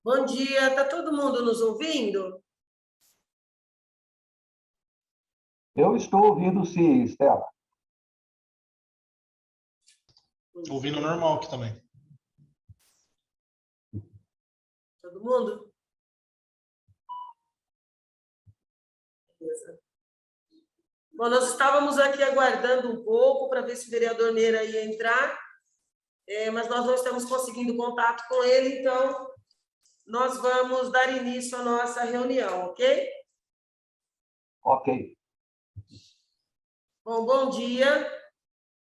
Bom dia, está todo mundo nos ouvindo? Eu estou ouvindo sim, Estela. Ouvindo normal aqui também. Todo mundo? Beleza. Bom, nós estávamos aqui aguardando um pouco para ver se o vereador Neira ia entrar, mas nós não estamos conseguindo contato com ele, então nós vamos dar início à nossa reunião, ok? Ok. Bom dia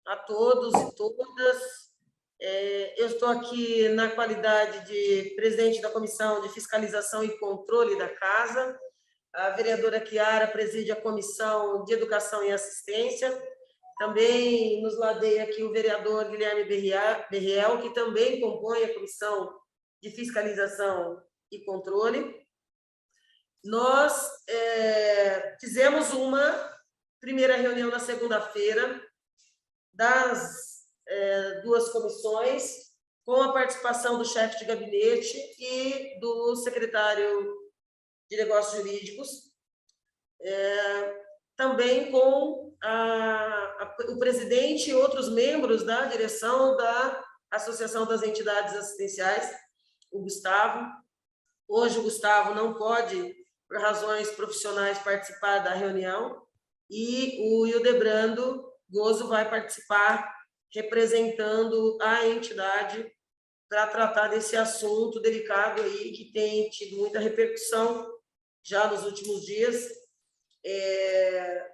a todos e todas. Eu estou aqui na qualidade de presidente da Comissão de Fiscalização e Controle da Casa. A vereadora Chiara preside a Comissão de Educação e Assistência. Também nos ladeia aqui o vereador Guilherme Berriel, que também compõe a Comissão de Fiscalização e Controle. Nós fizemos uma primeira reunião na segunda-feira das duas comissões, com a participação do chefe de gabinete e do secretário de Negócios Jurídicos, também com o presidente e outros membros da direção da Associação das Entidades Assistenciais, o Gustavo. Hoje o Gustavo não pode, por razões profissionais, participar da reunião, e o Hildebrando Gozo vai participar representando a entidade para tratar desse assunto delicado aí, que tem tido muita repercussão já nos últimos dias,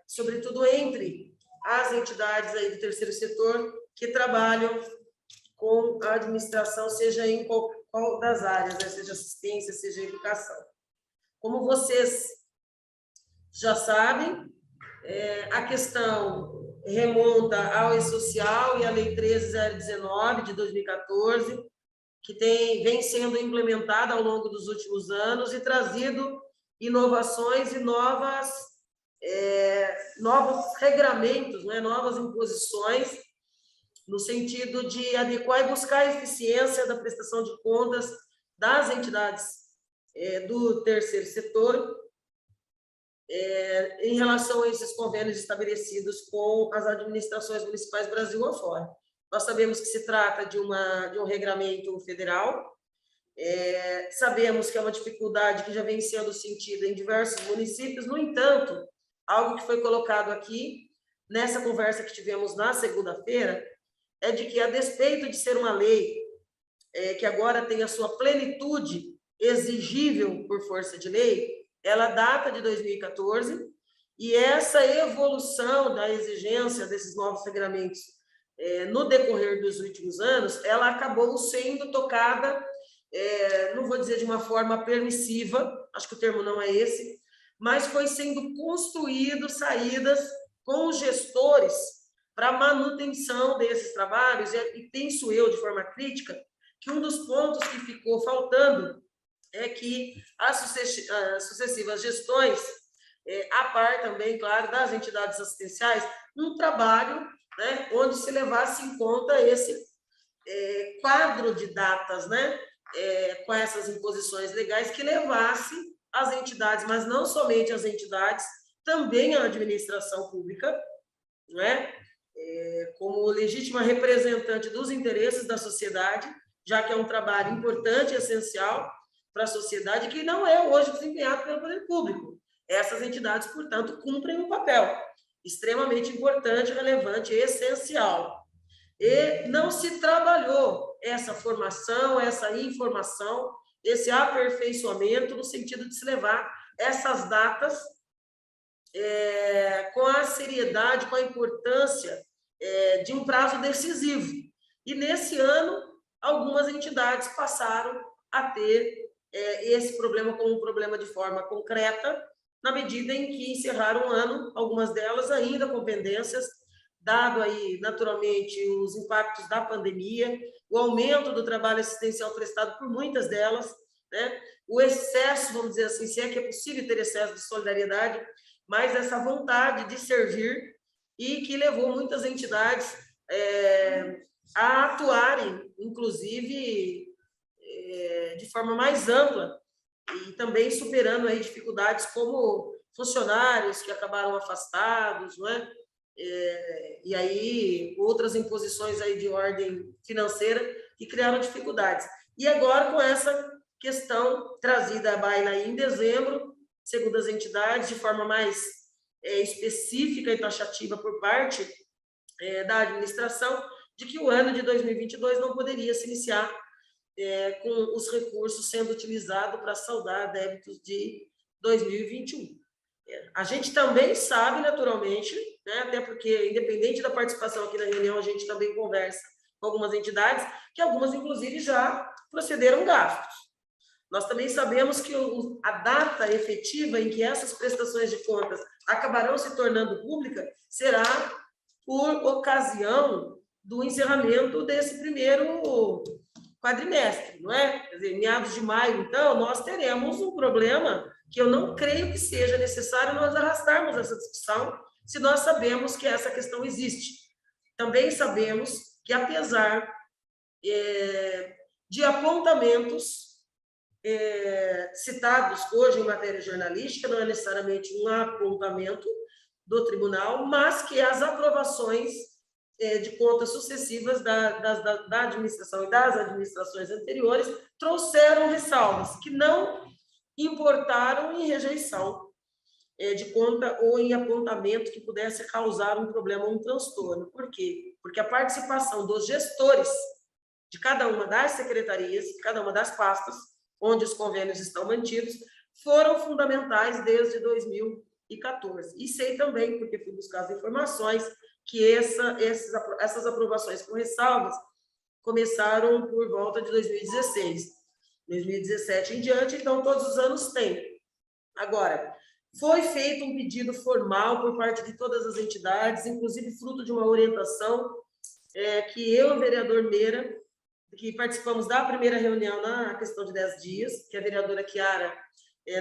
sobretudo entre as entidades aí do terceiro setor que trabalham com a administração, seja em qual das áreas, né? Seja assistência, seja educação. Como vocês já sabem, a questão remonta ao E-Social e à Lei 13.019 de 2014, que vem sendo implementada ao longo dos últimos anos e trazido inovações e novos regramentos, né, novas imposições, no sentido de adequar e buscar a eficiência da prestação de contas das entidades do terceiro setor, em relação a esses convênios estabelecidos com as administrações municipais Brasil afora. Nós sabemos que se trata de um regramento federal, sabemos que é uma dificuldade que já vem sendo sentida em diversos municípios. No entanto, algo que foi colocado aqui, nessa conversa que tivemos na segunda-feira, é de que, a despeito de ser uma lei que agora tem a sua plenitude exigível por força de lei, ela data de 2014, e essa evolução da exigência desses novos regramentos no decorrer dos últimos anos, ela acabou sendo tocada, não vou dizer de uma forma permissiva, acho que o termo não é esse, mas foi sendo construído saídas com os gestores para manutenção desses trabalhos, e penso eu, de forma crítica, que um dos pontos que ficou faltando é que as sucessivas gestões, a par também, claro, das entidades assistenciais, um trabalho, né, onde se levasse em conta esse quadro de datas, né, com essas imposições legais, que levasse as entidades, mas não somente as entidades, também a administração pública, né, como legítima representante dos interesses da sociedade, já que é um trabalho importante e essencial para a sociedade, que não é hoje desempenhado pelo poder público. Essas entidades, portanto, cumprem um papel extremamente importante, relevante e essencial. E não se trabalhou essa formação, essa informação, esse aperfeiçoamento, no sentido de se levar essas datas com a seriedade, com a importância de um prazo decisivo. E, nesse ano, algumas entidades passaram a ter esse problema como um problema de forma concreta, na medida em que encerraram o ano, algumas delas ainda com pendências, dado aí, naturalmente, os impactos da pandemia, o aumento do trabalho assistencial prestado por muitas delas, né? O excesso, vamos dizer assim, se é que é possível ter excesso de solidariedade, mas essa vontade de servir, e que levou muitas entidades a atuarem, inclusive, de forma mais ampla e também superando aí dificuldades como funcionários que acabaram afastados, não é? E aí outras imposições aí de ordem financeira que criaram dificuldades. E agora com essa questão trazida à baila aí em dezembro, segundo as entidades, de forma mais específica e taxativa por parte da administração, de que o ano de 2022 não poderia se iniciar com os recursos sendo utilizados para saldar débitos de 2021. A gente também sabe, naturalmente, né, até porque, independente da participação aqui na reunião, a gente também conversa com algumas entidades, que algumas, inclusive, já procederam gastos. Nós também sabemos que a data efetiva em que essas prestações de contas acabarão se tornando públicas será por ocasião do encerramento desse primeiro quadrimestre, não é? Quer dizer, meados de maio, então, nós teremos um problema que eu não creio que seja necessário nós arrastarmos essa discussão, se nós sabemos que essa questão existe. Também sabemos que, apesar de apontamentos citados hoje em matéria jornalística, não é necessariamente um apontamento do tribunal, mas que as aprovações de contas sucessivas da administração e das administrações anteriores trouxeram ressalvas que não importaram em rejeição de conta ou em apontamento que pudesse causar um problema ou um transtorno. Por quê? Porque a participação dos gestores de cada uma das secretarias, de cada uma das pastas, onde os convênios estão mantidos, foram fundamentais desde 2014. E sei também, porque fui buscar as informações, que essas aprovações com ressalvas começaram por volta de 2016, 2017 em diante, então todos os anos tem. Agora, foi feito um pedido formal por parte de todas as entidades, inclusive fruto de uma orientação que eu e o vereador Meira, que participamos da primeira reunião na questão de 10 dias, que a vereadora Chiara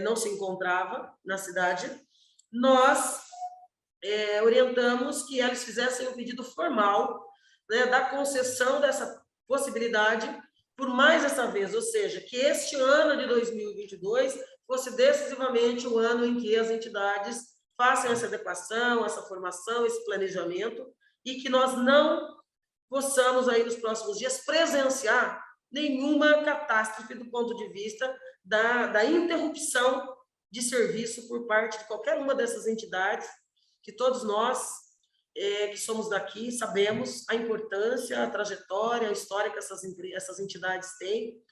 não se encontrava na cidade, nós orientamos que eles fizessem um pedido formal, né, da concessão dessa possibilidade por mais essa vez, ou seja, que este ano de 2022 fosse decisivamente o ano em que as entidades façam essa adequação, essa formação, esse planejamento, e que nós não possamos aí nos próximos dias presenciar nenhuma catástrofe do ponto de vista da interrupção de serviço por parte de qualquer uma dessas entidades, que todos nós que somos daqui sabemos a importância, a trajetória, a história que essas entidades têm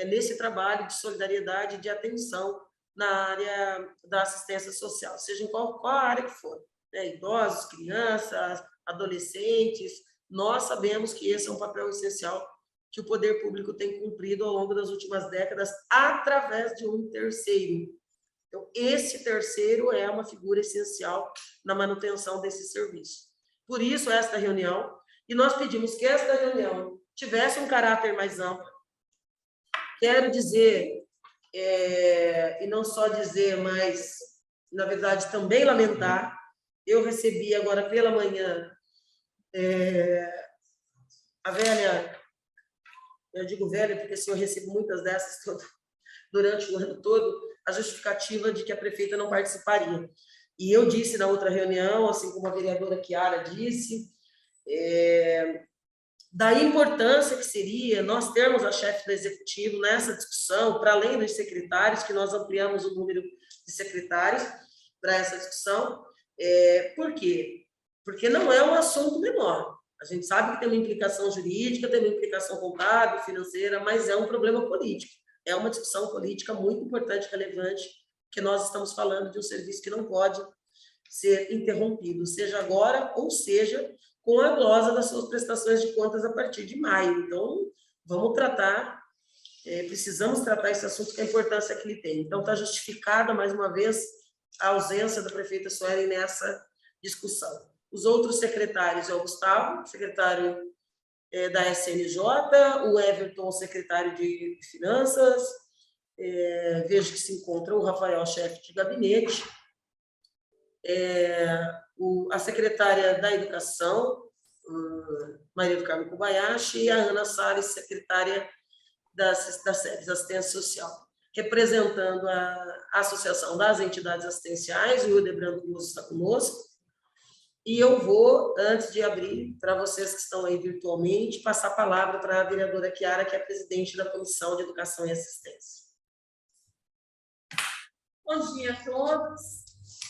nesse trabalho de solidariedade e de atenção na área da assistência social, seja em qual área que for, né? Idosos, crianças, adolescentes, nós sabemos que esse é um papel essencial que o poder público tem cumprido ao longo das últimas décadas através de um terceiro. Então, esse terceiro é uma figura essencial na manutenção desse serviço. Por isso, esta reunião, e nós pedimos que esta reunião tivesse um caráter mais amplo. Quero dizer, e não só dizer, mas, na verdade, também lamentar, eu recebi agora pela manhã a velha, eu digo velha porque assim, eu recebo muitas dessas durante o ano todo, a justificativa de que a prefeita não participaria. E eu disse na outra reunião, assim como a vereadora Chiara disse, da importância que seria nós termos a chefe do executivo nessa discussão, para além dos secretários, que nós ampliamos o número de secretários para essa discussão. Por quê? Porque não é um assunto menor. A gente sabe que tem uma implicação jurídica, tem uma implicação contábil, financeira, mas é um problema político. É uma discussão política muito importante, relevante, que nós estamos falando de um serviço que não pode ser interrompido, seja agora ou seja com a glosa das suas prestações de contas a partir de maio. Então, vamos tratar, precisamos tratar esse assunto, que a importância que ele tem. Então, está justificada, mais uma vez, a ausência da prefeita Sueli nessa discussão. Os outros secretários é o Gustavo, secretário da SNJ, o Everton, secretário de Finanças, vejo que se encontra o Rafael, chefe de gabinete, a secretária da Educação, Maria do Carmo Kobayashi, e a Ana Salles, secretária da SEBS, Assistência Social, representando a Associação das Entidades Assistenciais, o Hildebrando Guzzo está conosco, e eu vou, antes de abrir para vocês que estão aí virtualmente, passar a palavra para a vereadora Chiara, que é a presidente da Comissão de Educação e Assistência. Bom dia a todos.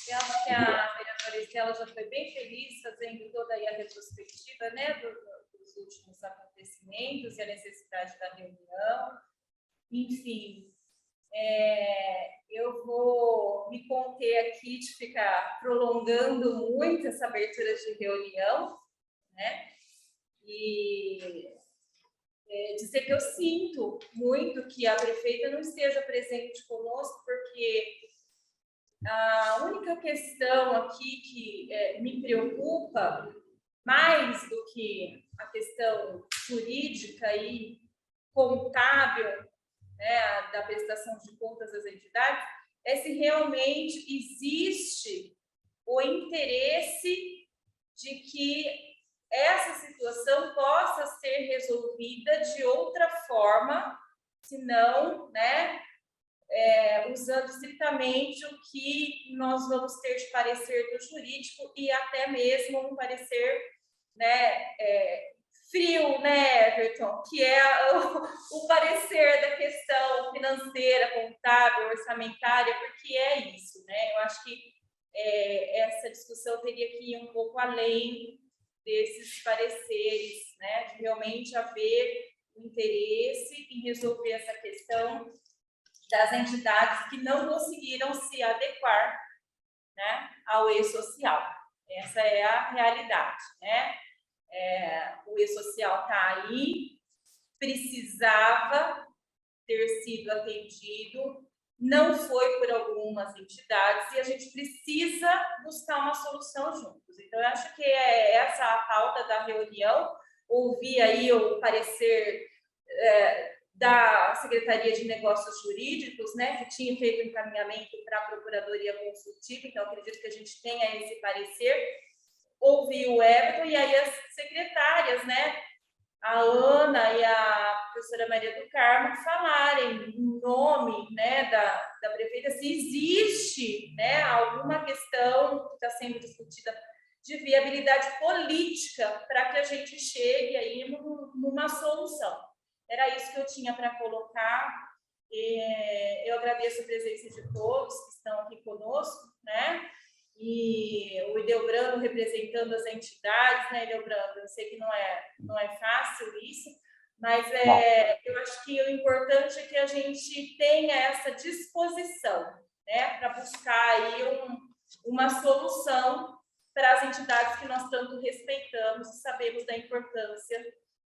Eu acho que a vereadora Estela já foi bem feliz fazendo toda aí a retrospectiva, né, dos últimos acontecimentos e a necessidade da reunião. Enfim, eu vou me conter aqui de ficar prolongando muito essa abertura de reunião, né? E dizer que eu sinto muito que a prefeita não esteja presente conosco, porque a única questão aqui que me preocupa, mais do que a questão jurídica e contábil, né, da prestação de contas das entidades, é se realmente existe o interesse de que essa situação possa ser resolvida de outra forma, senão, né, usando estritamente o que nós vamos ter de parecer do jurídico e até mesmo um parecer, né, frio, né, Everton, que é o parecer da questão financeira, contábil, orçamentária, porque é isso, né? Eu acho que essa discussão teria que ir um pouco além desses pareceres, né, de realmente haver interesse em resolver essa questão das entidades que não conseguiram se adequar, né, ao e-social. Essa é a realidade, né? O e-social está aí, precisava ter sido atendido, não foi por algumas entidades, e a gente precisa buscar uma solução juntos. Então, eu acho que é essa a pauta da reunião, ouvir aí o parecer da Secretaria de Negócios Jurídicos, né, que tinha feito encaminhamento para a Procuradoria Consultiva, então acredito que a gente tenha esse parecer, ouvir o Everton e aí as secretárias, né, a Ana e a professora Maria do Carmo, falarem em nome, né, da prefeita, se existe, né, alguma questão que está sendo discutida de viabilidade política para que a gente chegue aí numa solução. Era isso que eu tinha para colocar. Eu agradeço a presença de todos que estão aqui conosco, né? E o Hildebrando representando as entidades, né, Hildebrando? Eu sei que não é fácil isso, mas eu acho que o importante é que a gente tenha essa disposição, né, para buscar aí uma solução para as entidades que nós tanto respeitamos e sabemos da importância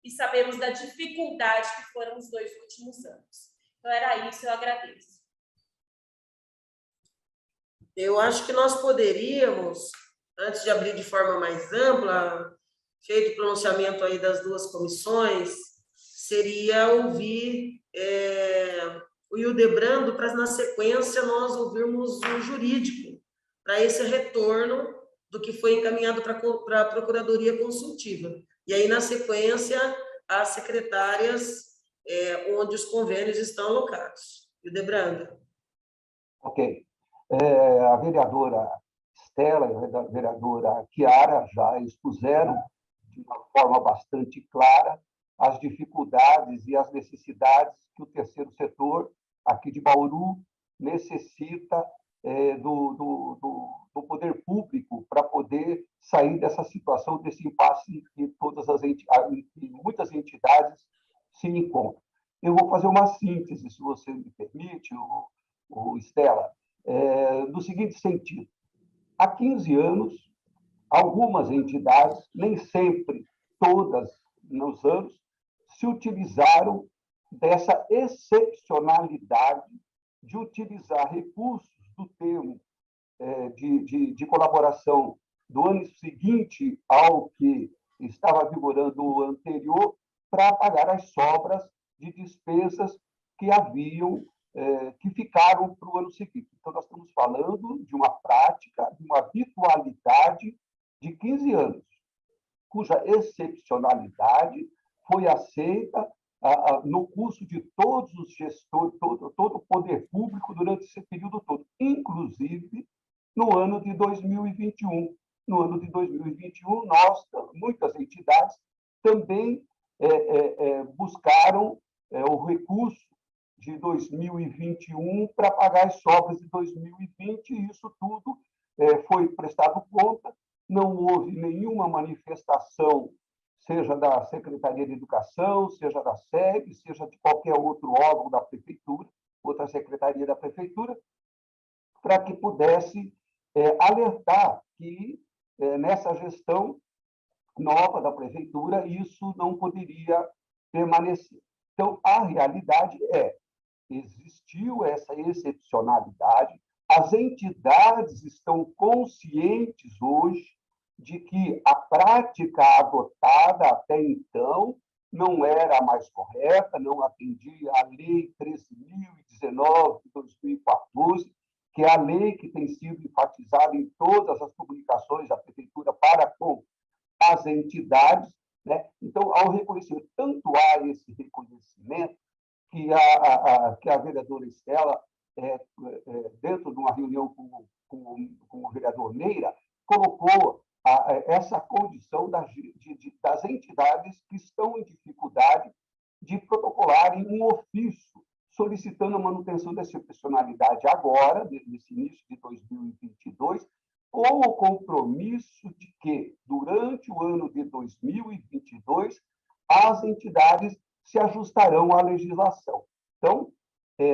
e sabemos da dificuldade que foram os 2 últimos anos. Então, era isso, eu agradeço. Eu acho que nós poderíamos, antes de abrir de forma mais ampla, feito o pronunciamento aí das 2 comissões, seria ouvir o Hildebrando para, na sequência, nós ouvirmos o jurídico, para esse retorno do que foi encaminhado para a Procuradoria Consultiva. E aí, na sequência, as secretárias onde os convênios estão alocados. Hildebrando. Ok. A vereadora Estela e a vereadora Chiara já expuseram de uma forma bastante clara as dificuldades e as necessidades que o terceiro setor aqui de Bauru necessita do poder público para poder sair dessa situação, desse impasse que muitas entidades se encontram. Eu vou fazer uma síntese, se você me permite, Estela, no seguinte sentido. Há 15 anos, algumas entidades, nem sempre todas nos anos, se utilizaram dessa excepcionalidade de utilizar recursos do termo de colaboração do ano seguinte ao que estava vigorando o anterior para pagar as sobras de despesas que que ficaram para o ano seguinte. Então, nós estamos falando de uma prática, de uma habitualidade de 15 anos, cuja excepcionalidade foi aceita no custo de todos os gestores, todo o poder público durante esse período todo, inclusive no ano de 2021. No ano de 2021, muitas entidades também buscaram o recurso de 2021 para pagar as sobras de 2020, e isso tudo foi prestado conta, não houve nenhuma manifestação, seja da Secretaria de Educação, seja da SEB, seja de qualquer outro órgão da Prefeitura, outra secretaria da Prefeitura, para que pudesse alertar que, nessa gestão nova da Prefeitura, isso não poderia permanecer. Então, a realidade existiu essa excepcionalidade, as entidades estão conscientes hoje de que a prática adotada até então não era a mais correta, não atendia à Lei 13.019 de 2014, que é a lei que tem sido enfatizada em todas as publicações da Prefeitura para com as entidades, né? Então, ao reconhecimento, tanto há esse reconhecimento que a vereadora Estela, dentro de uma reunião com o vereador Meira, colocou essa condição das entidades que estão em dificuldade de protocolarem um ofício solicitando a manutenção dessa excepcionalidade agora, nesse início de 2022, com o compromisso de que, durante o ano de 2022, as entidades se ajustarão à legislação. Então,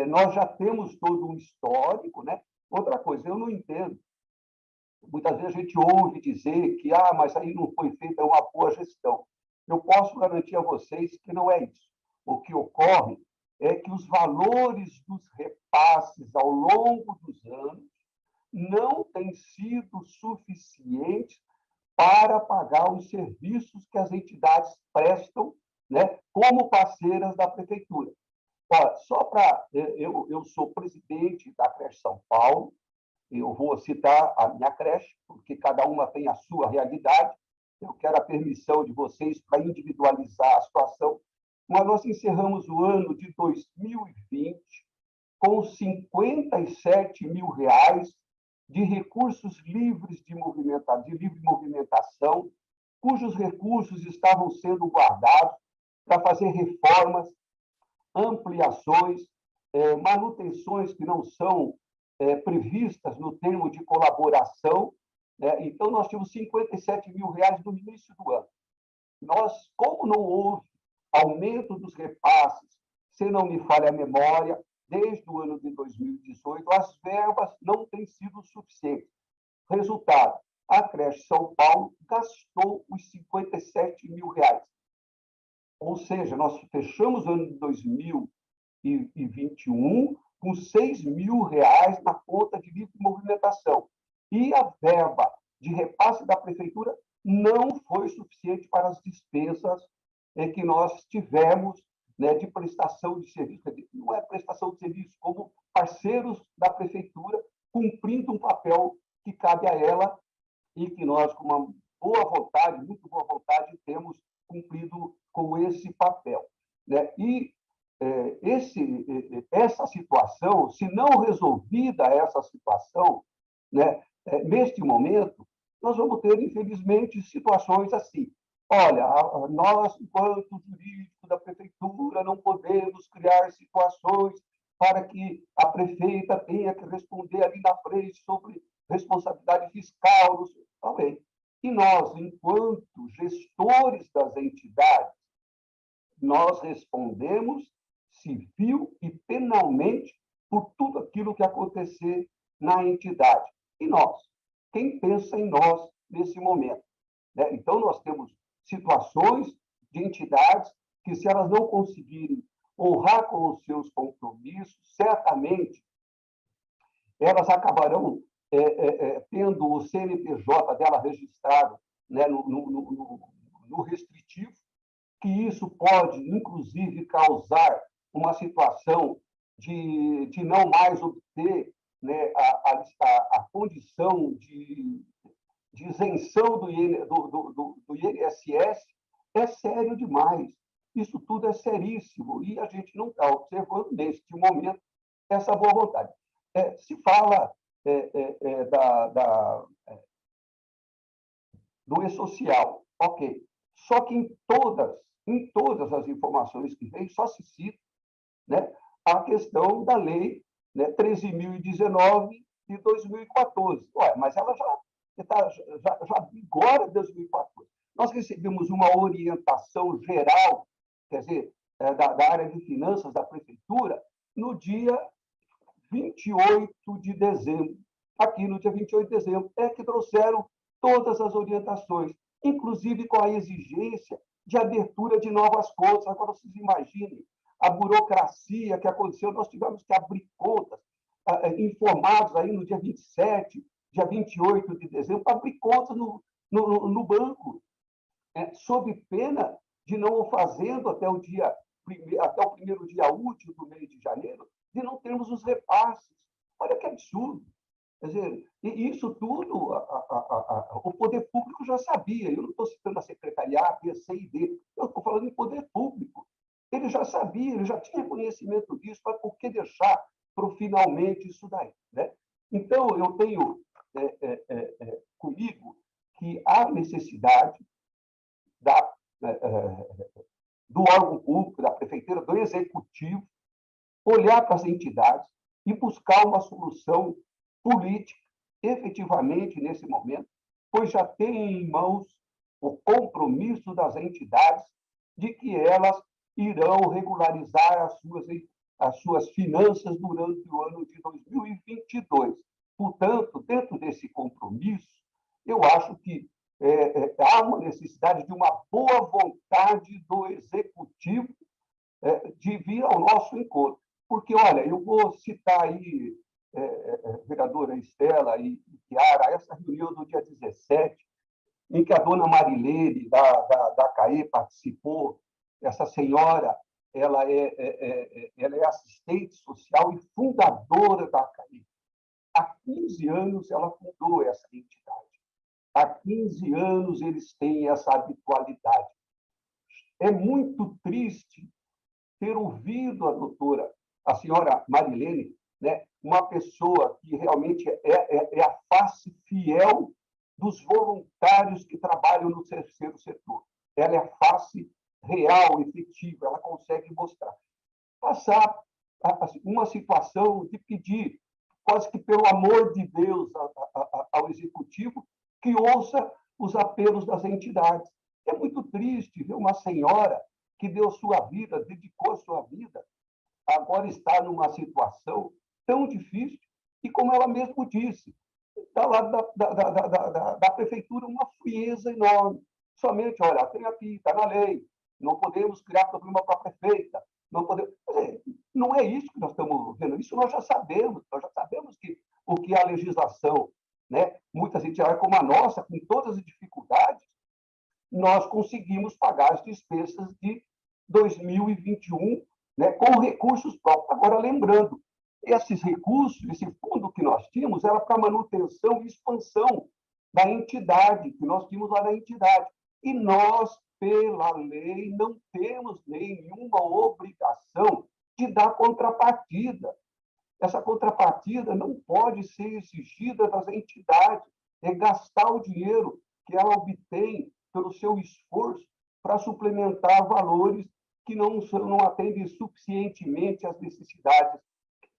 nós já temos todo um histórico, né? Outra coisa, eu não entendo. Muitas vezes a gente ouve dizer que mas aí não foi feita uma boa gestão. Eu posso garantir a vocês que não é isso. O que ocorre é que os valores dos repasses ao longo dos anos não têm sido suficientes para pagar os serviços que as entidades prestam, né, como parceiras da Prefeitura. Olha, só para... Eu sou presidente da Creche São Paulo, eu vou citar a minha creche, porque cada uma tem a sua realidade, eu quero a permissão de vocês para individualizar a situação, mas nós encerramos o ano de 2020 com R$57 mil de recursos livres de livre movimentação, cujos recursos estavam sendo guardados para fazer reformas, ampliações, manutenções que não são previstas no termo de colaboração, né? Então, nós tínhamos R$57 mil no início do ano. Como não houve aumento dos repasses, se não me falha a memória, desde o ano de 2018, as verbas não têm sido suficientes. Resultado, a Creche São Paulo gastou os R$57 mil. Ou seja, nós fechamos o ano de 2021 com R$6 mil na conta de livre movimentação. E a verba de repasse da Prefeitura não foi suficiente para as despesas que nós tivemos, né, de prestação de serviço. Não é prestação de serviço, como parceiros da Prefeitura, cumprindo um papel que cabe a ela e que nós, com uma boa vontade, muito boa vontade, temos cumprido com esse papel, né? E essa situação, se não resolvida essa situação, né, neste momento, nós vamos ter, infelizmente, situações assim. Olha, nós, enquanto jurídico da Prefeitura, não podemos criar situações para que a prefeita tenha que responder ali na frente sobre responsabilidade fiscal. Também. E nós, enquanto gestores das entidades, nós respondemos civil e penalmente por tudo aquilo que acontecer na entidade. E nós? Quem pensa em nós nesse momento? Né? Então, nós temos situações de entidades que, se elas não conseguirem honrar com os seus compromissos, certamente elas acabarão tendo o CNPJ dela registrado, né, no restritivo, que isso pode, inclusive, causar uma situação de não mais obter, né, a condição de isenção do INSS. É sério demais. Isso tudo é seríssimo e a gente não está observando, neste momento, essa boa vontade. Se fala do e-social, ok. Só que em todas as informações que vem, só se cita, né, a questão da lei, né, 13.019 de 2014. Ué, mas ela já vigora em 2014. Nós recebemos uma orientação geral, quer dizer, da área de finanças da prefeitura, no dia 28 de dezembro. Aqui no dia 28 de dezembro, que trouxeram todas as orientações, inclusive com a exigência de abertura de novas contas. Agora, vocês imaginem a burocracia que aconteceu, nós tivemos que abrir contas, informados aí no dia 27, dia 28 de dezembro, para abrir contas no banco, sob pena de não o fazendo até o primeiro dia útil do mês de janeiro, de não termos os repasses. Olha que absurdo. Quer dizer, e isso tudo o poder público já sabia. Eu não estou citando a secretaria A, B, C e D. Eu estou falando em poder público. Ele já sabia, ele já tinha conhecimento disso, mas por que deixar para o finalmente isso daí? Né? Então, eu tenho comigo que há necessidade do órgão público, da prefeitura, do executivo, olhar para as entidades e buscar uma solução política, efetivamente, nesse momento, pois já tem em mãos o compromisso das entidades de que elas irão regularizar as suas finanças durante o ano de 2022. Portanto, dentro desse compromisso, eu acho que há uma necessidade de uma boa vontade do executivo de vir ao nosso encontro. Porque, olha, eu vou citar aí, vereadora Estela e Chiara, essa reunião do dia 17, em que a dona Marilene, da CAE, participou. Essa senhora, ela é assistente social e fundadora da CAE. Há 15 anos ela fundou essa entidade. Há 15 anos eles têm essa habitualidade. É muito triste ter ouvido a senhora Marilene, né, uma pessoa que realmente é a face fiel dos voluntários que trabalham no terceiro setor. Ela é a face real, efetiva, ela consegue mostrar. Passar uma situação de pedir, quase que pelo amor de Deus, ao executivo, que ouça os apelos das entidades. É muito triste ver uma senhora que deu sua vida, dedicou sua vida, agora está numa situação tão difícil e, como ela mesma disse, está lá da prefeitura uma frieza enorme. Somente, olha, tem aqui, está na lei, não podemos criar problema para a prefeita, não podemos... Não é isso que nós estamos vendo, isso nós já sabemos que o que é a legislação, né? Muitas entidades como a nossa, com todas as dificuldades, nós conseguimos pagar as despesas de 2021, né, com recursos próprios. Agora, lembrando, esses recursos, esse fundo que nós tínhamos, era para manutenção e expansão da entidade, que nós tínhamos lá na entidade. E nós, pela lei, não temos nenhuma obrigação de dar contrapartida. Essa contrapartida não pode ser exigida das entidades, é gastar o dinheiro que ela obtém pelo seu esforço para suplementar valores que não atendem suficientemente às necessidades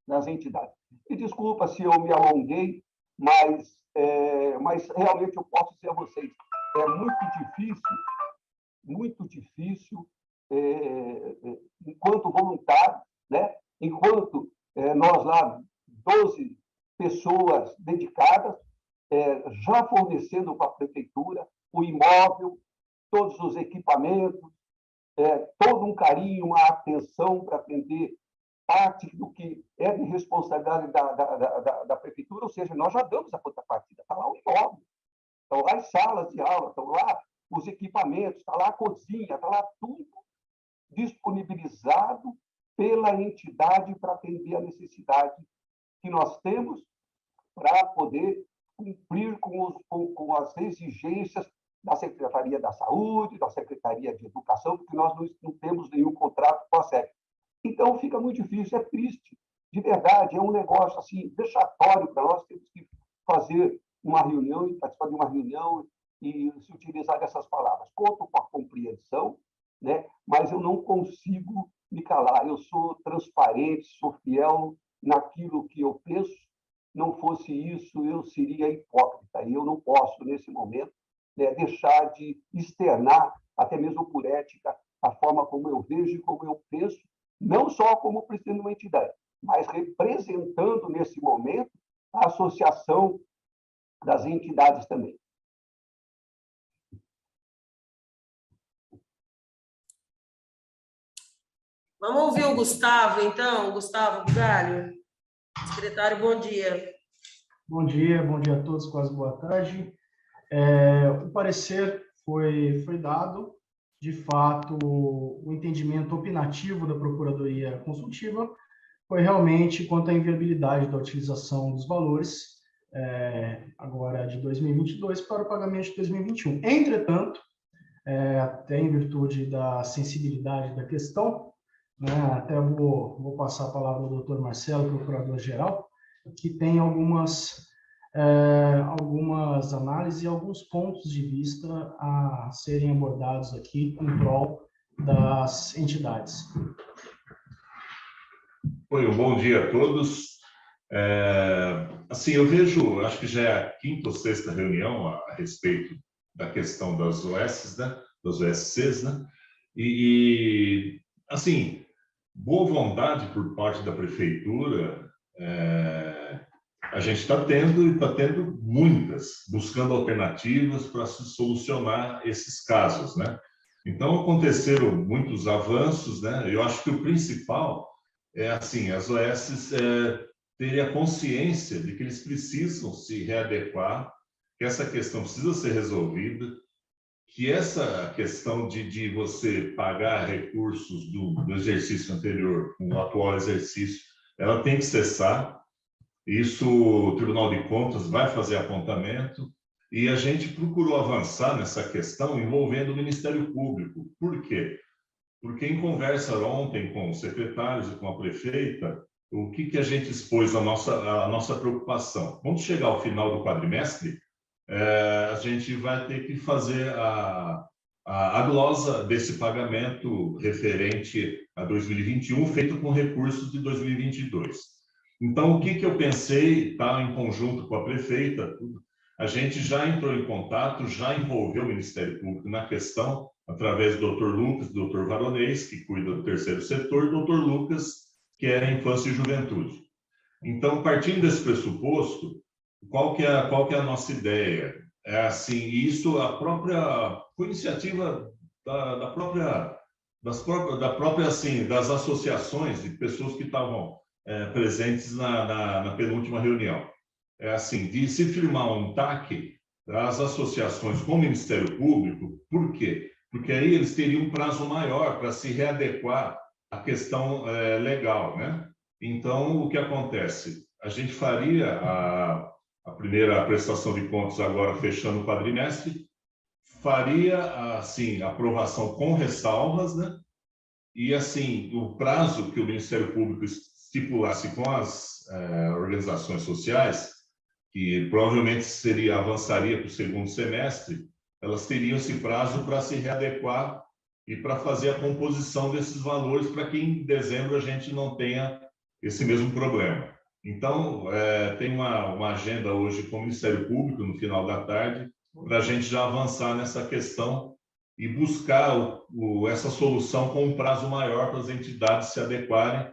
das entidades. E desculpa se eu me alonguei, mas realmente eu posso dizer a vocês, é muito difícil, enquanto voluntário, né? Enquanto nós lá, 12 pessoas dedicadas, já fornecendo para a prefeitura o imóvel, todos os equipamentos, todo um carinho, uma atenção para atender parte do que é de responsabilidade da prefeitura, ou seja, nós já damos a contrapartida, está lá o imóvel, estão lá as salas de aula, estão lá os equipamentos, está lá a cozinha, está lá tudo disponibilizado pela entidade para atender a necessidade que nós temos para poder cumprir com as exigências da Secretaria da Saúde, da Secretaria de Educação, porque nós não temos nenhum contrato com a SEC. Então, fica muito difícil, é triste. De verdade, é um negócio assim, vexatório para nós. Temos que fazer uma reunião e participar de uma reunião e se utilizar dessas palavras. Conto com a compreensão, né? Mas eu não consigo me calar. Eu sou transparente, sou fiel naquilo que eu penso. Não fosse isso, eu seria hipócrita. E eu não posso, nesse momento, né, deixar de externar, até mesmo por ética, a forma como eu vejo e como eu penso, não só como presidente de uma entidade, mas representando, nesse momento, a associação das entidades também. Vamos ouvir o Gustavo, então. Gustavo Bugalho. Secretário, bom dia. Bom dia a todos, quase boa tarde. O parecer foi dado, de fato, o entendimento opinativo da Procuradoria Consultiva foi realmente quanto à inviabilidade da utilização dos valores, agora de 2022, para o pagamento de 2021. Entretanto, até em virtude da sensibilidade da questão, né, até vou passar a palavra ao doutor Marcelo, procurador-geral, que tem algumas análises e alguns pontos de vista a serem abordados aqui em prol das entidades. Oi, um bom dia a todos. Assim, eu vejo, acho que já é a quinta ou sexta reunião a respeito da questão das OSs, né, das OSCs, né, e assim, boa vontade por parte da prefeitura, a gente está tendo e está tendo muitas, buscando alternativas para se solucionar esses casos, né? Então, aconteceram muitos avanços, né? Eu acho que o principal é, assim, as OSs terem a consciência de que eles precisam se readequar, que essa questão precisa ser resolvida, que essa questão de você pagar recursos do exercício anterior com o atual exercício, ela tem que cessar. Isso o Tribunal de Contas vai fazer apontamento e a gente procurou avançar nessa questão envolvendo o Ministério Público. Por quê? Porque em conversa ontem com os secretários e com a prefeita, o que a gente expôs a nossa preocupação? Quando chegar ao final do quadrimestre, a gente vai ter que fazer a glosa desse pagamento referente a 2021, feito com recursos de 2022. Então, o que eu pensei, tá, em conjunto com a prefeita, a gente já entrou em contato, já envolveu o Ministério Público na questão, através do Dr. Lucas, do Dr. Varonês, que cuida do terceiro setor, e do Dr. Lucas, que é a Infância e Juventude. Então, partindo desse pressuposto, qual que é a nossa ideia? É assim, isso foi iniciativa das associações de pessoas que estavam presentes na penúltima reunião. É assim, de se firmar um TAC das associações com o Ministério Público. Por quê? Porque aí eles teriam um prazo maior para se readequar à questão legal, né? Então, o que acontece? A gente faria a primeira prestação de contas agora fechando o quadrimestre, faria, assim, aprovação com ressalvas, né? E, assim, o prazo que o Ministério Público estipulasse com as organizações sociais, que provavelmente avançaria para o segundo semestre, elas teriam esse prazo para se readequar e para fazer a composição desses valores para que em dezembro a gente não tenha esse mesmo problema. Então, tem uma agenda hoje com o Ministério Público, no final da tarde, para a gente já avançar nessa questão e buscar essa solução com um prazo maior para as entidades se adequarem.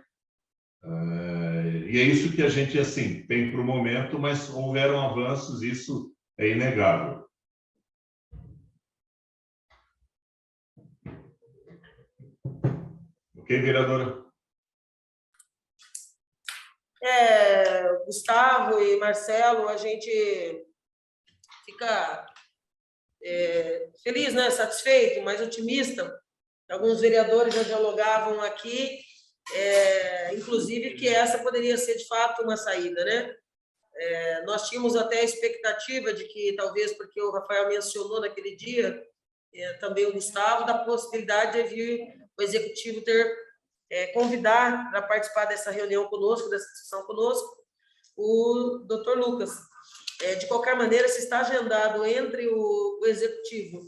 E é isso que a gente, assim, tem para o momento, mas houveram avanços, isso é inegável. Ok, vereadora? Gustavo e Marcelo, a gente fica feliz, né? Satisfeito, mais otimista. Alguns vereadores já dialogavam aqui, inclusive que essa poderia ser, de fato, uma saída, né? Nós tínhamos até a expectativa de que, talvez porque o Rafael mencionou naquele dia, também o Gustavo, da possibilidade de vir o Executivo convidar para participar dessa reunião conosco, dessa discussão conosco, o Dr. Lucas. De qualquer maneira, se está agendado entre o Executivo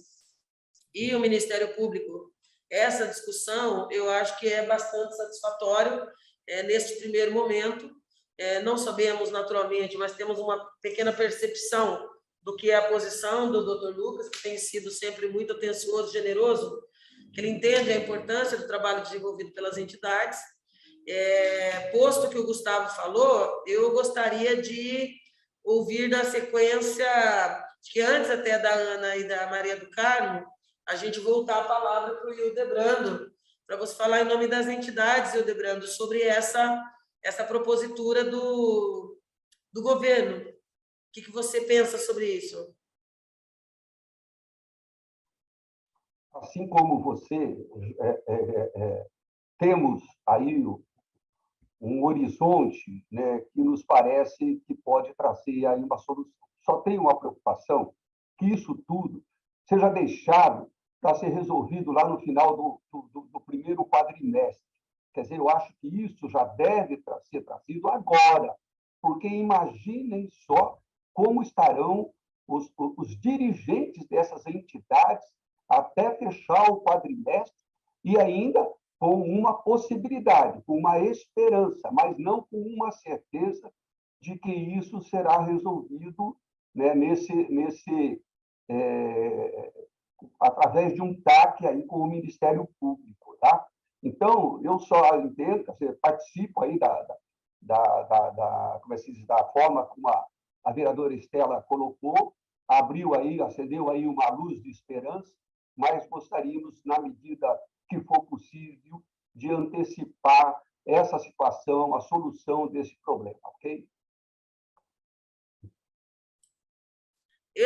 e o Ministério Público essa discussão, eu acho que é bastante satisfatório neste primeiro momento. Não sabemos, naturalmente, mas temos uma pequena percepção do que é a posição do Dr. Lucas, que tem sido sempre muito atencioso, generoso, que ele entende a importância do trabalho desenvolvido pelas entidades. Posto que o Gustavo falou, eu gostaria de ouvir da sequência, que antes até da Ana e da Maria do Carmo, a gente voltar a palavra para o Hildebrando, para você falar em nome das entidades, Hildebrando, sobre essa propositura do governo. O que você pensa sobre isso? Assim como você, temos aí um horizonte, né, que nos parece que pode trazer aí uma solução. Só tem uma preocupação, que isso tudo seja deixado para ser resolvido lá no final do primeiro quadrimestre. Quer dizer, eu acho que isso já deve ser trazido agora, porque imaginem só como estarão os dirigentes dessas entidades até fechar o quadrimestre e ainda com uma possibilidade, com uma esperança, mas não com uma certeza de que isso será resolvido, né, através de um TAC aí com o Ministério Público, tá? Então, eu só entendo, participo aí como é que se diz, da forma como a vereadora Estela colocou, acendeu aí uma luz de esperança, mas gostaríamos, na medida que for possível, de antecipar essa situação, a solução desse problema, ok?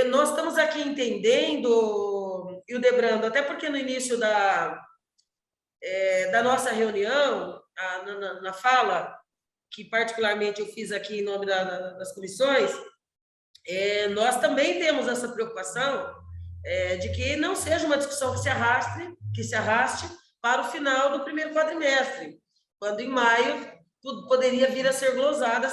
Nós estamos aqui entendendo, Hildebrando, até porque no início da nossa reunião, na fala, que particularmente eu fiz aqui em nome das comissões, nós também temos essa preocupação de que não seja uma discussão que se arraste para o final do primeiro quadrimestre, quando em maio poderia vir a ser glosada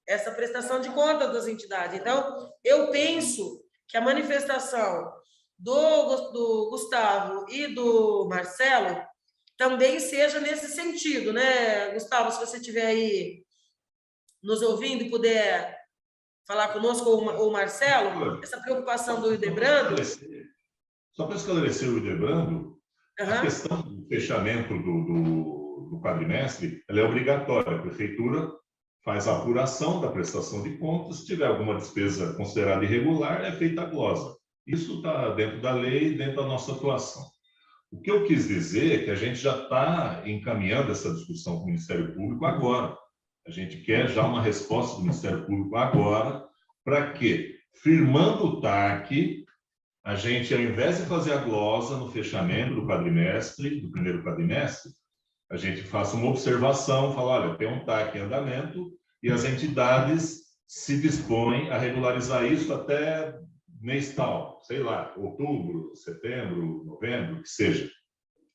essa prestação de contas das entidades. Então, eu penso que a manifestação do Gustavo e do Marcelo também seja nesse sentido, né, Gustavo? Se você estiver aí nos ouvindo e puder falar conosco, ou o Marcelo, essa preocupação do Hildebrando. Só para esclarecer o Hildebrando, a questão do fechamento do quadrimestre, ela é obrigatória. A prefeitura faz a apuração da prestação de contas, se tiver alguma despesa considerada irregular, é feita a glosa. Isso está dentro da lei, dentro da nossa atuação. O que eu quis dizer é que a gente já está encaminhando essa discussão com o Ministério Público agora. A gente quer já uma resposta do Ministério Público agora, para que, firmando o TAC, a gente, ao invés de fazer a glosa no fechamento do primeiro quadrimestre, a gente faça uma observação, fala, olha, tem um TAC em andamento e as entidades se dispõem a regularizar isso até mês tal, sei lá, outubro, setembro, novembro, que seja.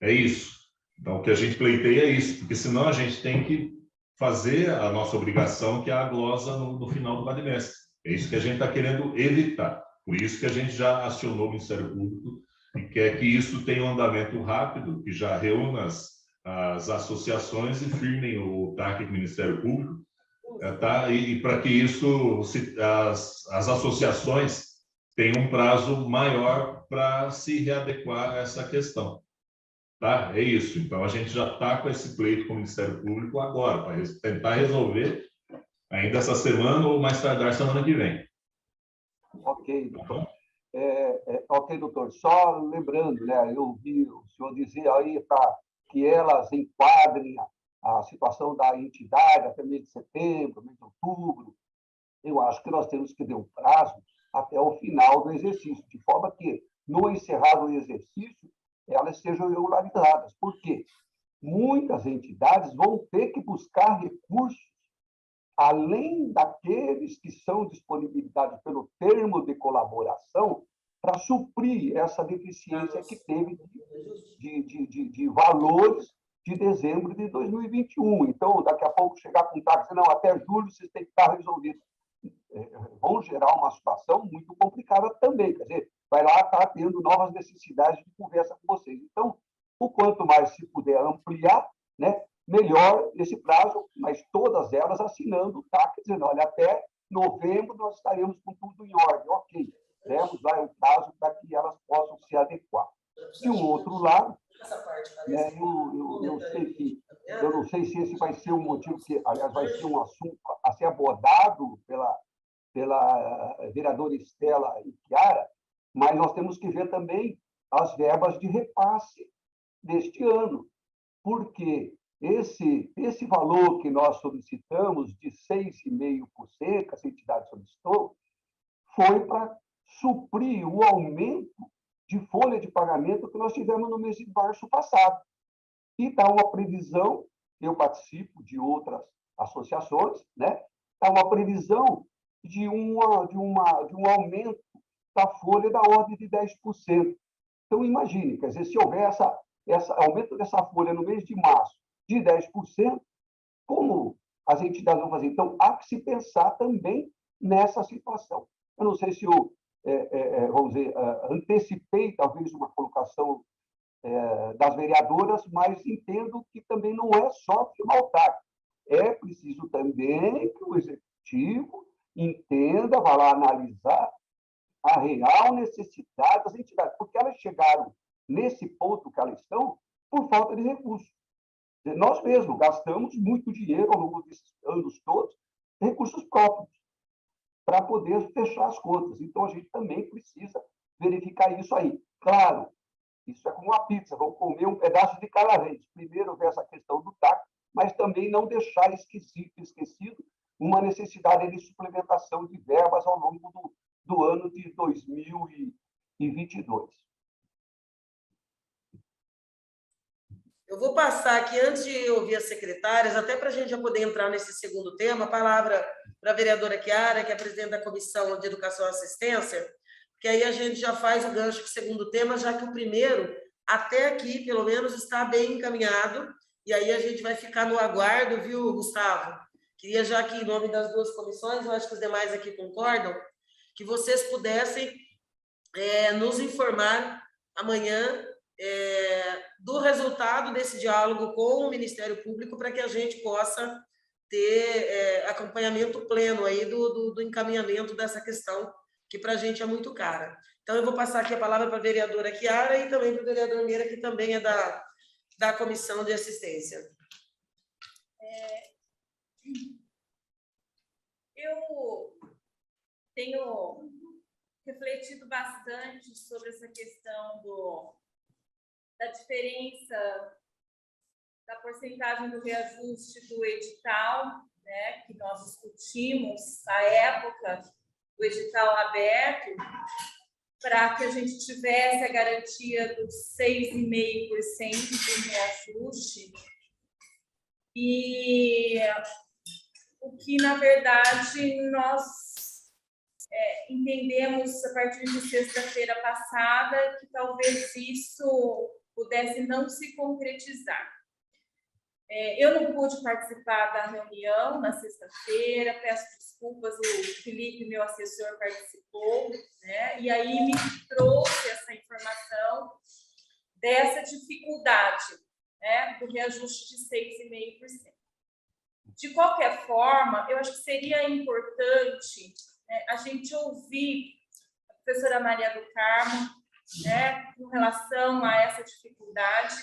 É isso. Então, o que a gente pleiteia é isso, porque senão a gente tem que fazer a nossa obrigação, que é a glosa no final do quadrimestre. É isso que a gente está querendo evitar. Por isso que a gente já acionou o Ministério Público e quer que isso tenha um andamento rápido, que já reúna as associações e firmem o TAC do Ministério Público, tá? E para que isso, as associações tenham um prazo maior para se readequar a essa questão. Tá? É isso. Então, a gente já está com esse pleito com o Ministério Público agora, para tentar resolver ainda essa semana ou mais tardar semana que vem. Ok, doutor. Ok, doutor. Só lembrando, né, eu ouvi o senhor dizer aí para que elas enquadrem a situação da entidade até mês de setembro, mês de outubro. Eu acho que nós temos que ter um prazo até o final do exercício, de forma que, no encerrado o exercício, elas sejam regularizadas. Por quê? Muitas entidades vão ter que buscar recursos além daqueles que são disponibilizados pelo termo de colaboração, para suprir essa deficiência que teve de valores de dezembro de 2021. Então, daqui a pouco chegar com o TAC, não, até julho vocês têm que estar resolvido. Vão gerar uma situação muito complicada também. Quer dizer, vai lá estar tendo novas necessidades de conversa com vocês. Então, o quanto mais se puder ampliar, né, melhor esse prazo, mas todas elas assinando o TAC, dizendo, olha, até novembro nós estaremos com tudo em ordem. Ok, demos lá o prazo para que elas possam se adequar. E o outro lado, né, eu não sei se esse vai ser um motivo que, aliás, vai ser um assunto a ser abordado pela vereadora Estela e Chiara, mas nós temos que ver também as verbas de repasse deste ano, porque esse valor que nós solicitamos de 6,5%, que essa entidade solicitou, foi para suprir o aumento de folha de pagamento que nós tivemos no mês de março passado. E dá uma previsão, eu participo de outras associações, né? Dá uma previsão de um aumento da folha da ordem de 10%. Então, imagine, quer dizer, se houver esse aumento dessa folha no mês de março de 10%, como as entidades vão fazer? Então, há que se pensar também nessa situação. Eu não sei se eu, vamos dizer, antecipei talvez uma colocação das vereadoras, mas entendo que também não é só firmar o TAC. É preciso também que o Executivo entenda, vá lá analisar a real necessidade das entidades, porque elas chegaram nesse ponto que elas estão por falta de recursos. Nós mesmos gastamos muito dinheiro ao longo desses anos todos, recursos próprios, para poder fechar as contas. Então, a gente também precisa verificar isso aí. Claro, isso é como uma pizza, vamos comer um pedaço de cada vez. Primeiro ver essa questão do TAC, mas também não deixar esquecido uma necessidade de suplementação de verbas ao longo do ano de 2022. Eu vou passar aqui, antes de ouvir as secretárias, até para a gente já poder entrar nesse segundo tema, a palavra para a vereadora Chiara, que é a presidente da Comissão de Educação e Assistência, que aí a gente já faz o gancho com o segundo tema, já que o primeiro, até aqui, pelo menos, está bem encaminhado, e aí a gente vai ficar no aguardo, viu, Gustavo? Queria já que, em nome das duas comissões, eu acho que os demais aqui concordam, que vocês pudessem nos informar amanhã do resultado desse diálogo com o Ministério Público para que a gente possa ter acompanhamento pleno aí do encaminhamento dessa questão, que para a gente é muito cara. Então, eu vou passar aqui a palavra para a vereadora Chiara e também para o vereador Meira, que também é da Comissão de Assistência. Eu tenho refletido bastante sobre essa questão da diferença da porcentagem do reajuste do edital, né, que nós discutimos à época do edital aberto, para que a gente tivesse a garantia dos 6,5% de reajuste. E o que, na verdade, nós entendemos a partir de sexta-feira passada que talvez isso pudesse não se concretizar. Eu não pude participar da reunião na sexta-feira, peço desculpas, o Felipe, meu assessor, participou, né? E aí me trouxe essa informação dessa dificuldade, né, do reajuste de 6,5%. De qualquer forma, eu acho que seria importante a gente ouvir a professora Maria do Carmo, né, com relação a essa dificuldade,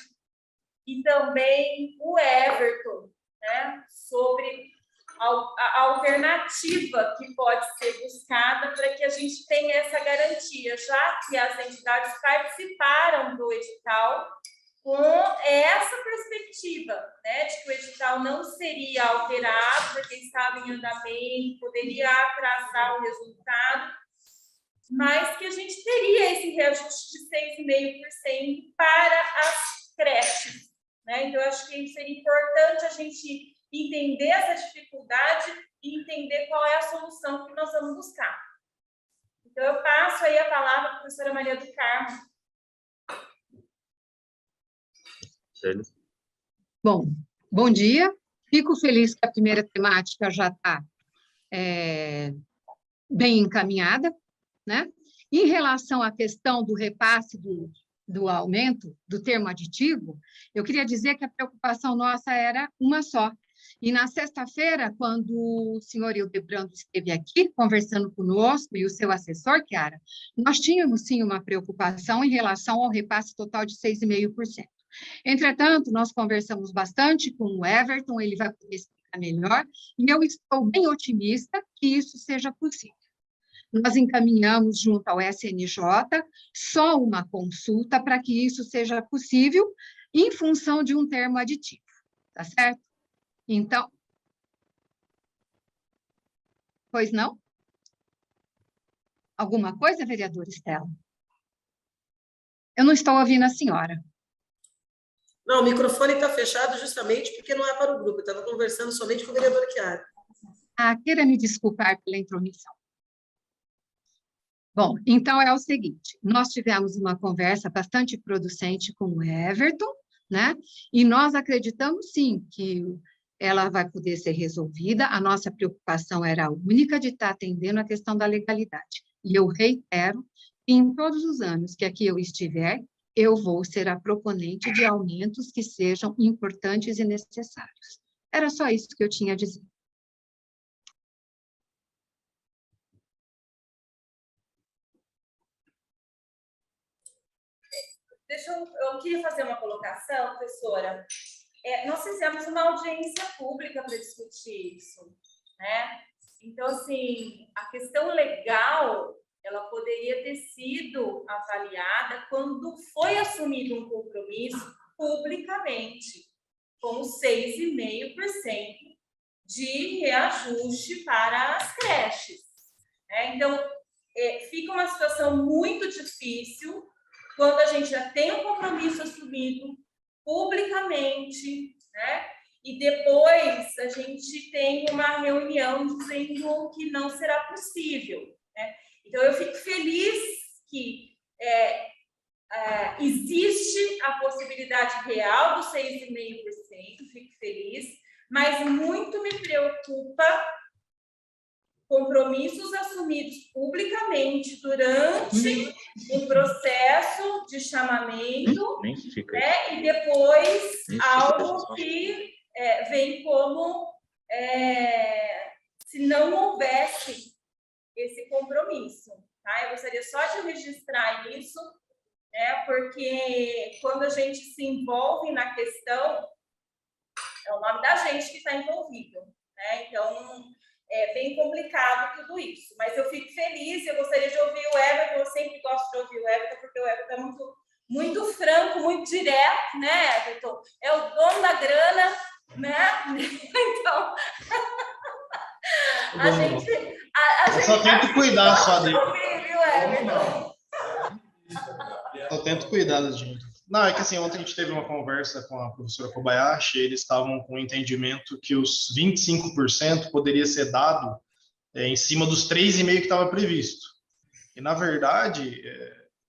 e também o Everton, né, sobre a alternativa que pode ser buscada para que a gente tenha essa garantia, já que as entidades participaram do edital com essa perspectiva, né, de que o edital não seria alterado, porque estava em andamento, poderia atrasar o resultado, mas que a gente teria esse reajuste de 6,5% para as creches, né? Então, eu acho que seria importante a gente entender essa dificuldade e entender qual é a solução que nós vamos buscar. Então, eu passo aí a palavra para a professora Maria do Carmo. Bom dia. Fico feliz que a primeira temática já está bem encaminhada, né? Em relação à questão do repasse do aumento do termo aditivo, eu queria dizer que a preocupação nossa era uma só. E na sexta-feira, quando o senhor Hildebrando esteve aqui conversando conosco e o seu assessor, Chiara, nós tínhamos sim uma preocupação em relação ao repasse total de 6,5%. Entretanto, nós conversamos bastante com o Everton, ele vai poder explicar melhor, e eu estou bem otimista que isso seja possível. Nós encaminhamos junto ao SNJ só uma consulta para que isso seja possível em função de um termo aditivo, tá certo? Então, pois não? Alguma coisa, vereadora Estela? Eu não estou ouvindo a senhora. Não, o microfone está fechado justamente porque não é para o grupo. Eu estava conversando somente com o vereador Chiara. Queira me desculpar pela intromissão. Bom, então é o seguinte, nós tivemos uma conversa bastante producente com o Everton, né? E nós acreditamos, sim, que ela vai poder ser resolvida. A nossa preocupação era a única de estar atendendo a questão da legalidade. E eu reitero, em todos os anos que aqui eu estiver, eu vou ser a proponente de aumentos que sejam importantes e necessários. Era só isso que eu tinha a dizer. Eu queria fazer uma colocação, professora. Nós fizemos uma audiência pública para discutir isso, né? Então, assim, a questão legal, ela poderia ter sido avaliada quando foi assumido um compromisso publicamente, com 6,5% de reajuste para as creches, né? Então, fica uma situação muito difícil quando a gente já tem um compromisso assumido publicamente, né? E depois a gente tem uma reunião dizendo que não será possível, né? Então, eu fico feliz que existe a possibilidade real do 6,5%, fico feliz, mas muito me preocupa compromissos assumidos publicamente durante um processo de chamamento, né? E depois algo que vem como se não houvesse esse compromisso, tá? Eu gostaria só de registrar isso, né? Porque quando a gente se envolve na questão, é o nome da gente que está envolvido, né? Então, é bem complicado tudo isso, mas eu fico feliz, eu gostaria de ouvir o Everton, eu sempre gosto de ouvir o Everton, porque o Everton é muito, muito franco, muito direto, né, Everton? É o dono da grana, né? Então, a gente só tento cuidar só dele. Ouvir, viu, Everton? Só tento cuidar da gente. Não, é que assim, ontem a gente teve uma conversa com a professora Kobayashi, eles estavam com o entendimento que os 25% poderia ser dado em cima dos 3,5% que estava previsto. E, na verdade,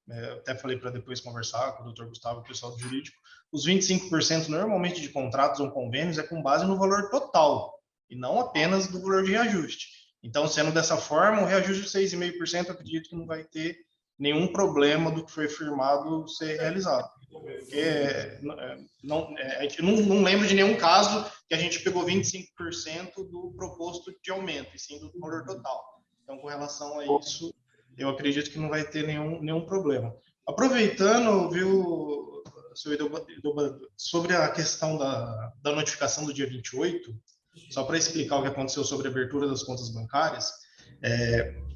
eu até falei para depois conversar com o doutor Gustavo, o pessoal do jurídico, os 25% normalmente de contratos ou convênios é com base no valor total, e não apenas do valor de reajuste. Então, sendo dessa forma, o reajuste de 6,5% eu acredito que não vai ter nenhum problema do que foi firmado ser realizado. Porque a gente não lembra de nenhum caso que a gente pegou 25% do proposto de aumento, e sim do valor total. Então, com relação a isso, eu acredito que não vai ter nenhum problema. Aproveitando, viu, sobre a questão da notificação do dia 28, só para explicar o que aconteceu sobre a abertura das contas bancárias,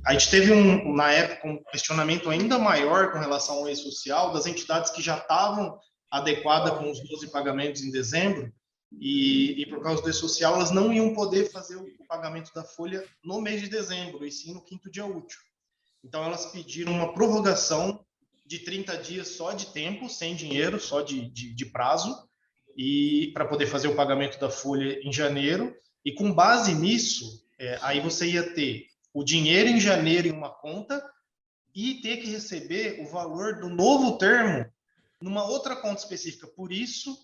a gente teve, na época, um questionamento ainda maior com relação ao e-social das entidades que já estavam adequadas com os 12 pagamentos em dezembro e por causa do e-social, elas não iam poder fazer o pagamento da folha no mês de dezembro, e sim no 5º dia útil. Então, elas pediram uma prorrogação de 30 dias só de tempo, sem dinheiro, só de prazo, e para poder fazer o pagamento da folha em janeiro. E com base nisso, aí você ia ter o dinheiro em janeiro em uma conta e ter que receber o valor do novo termo numa outra conta específica. Por isso,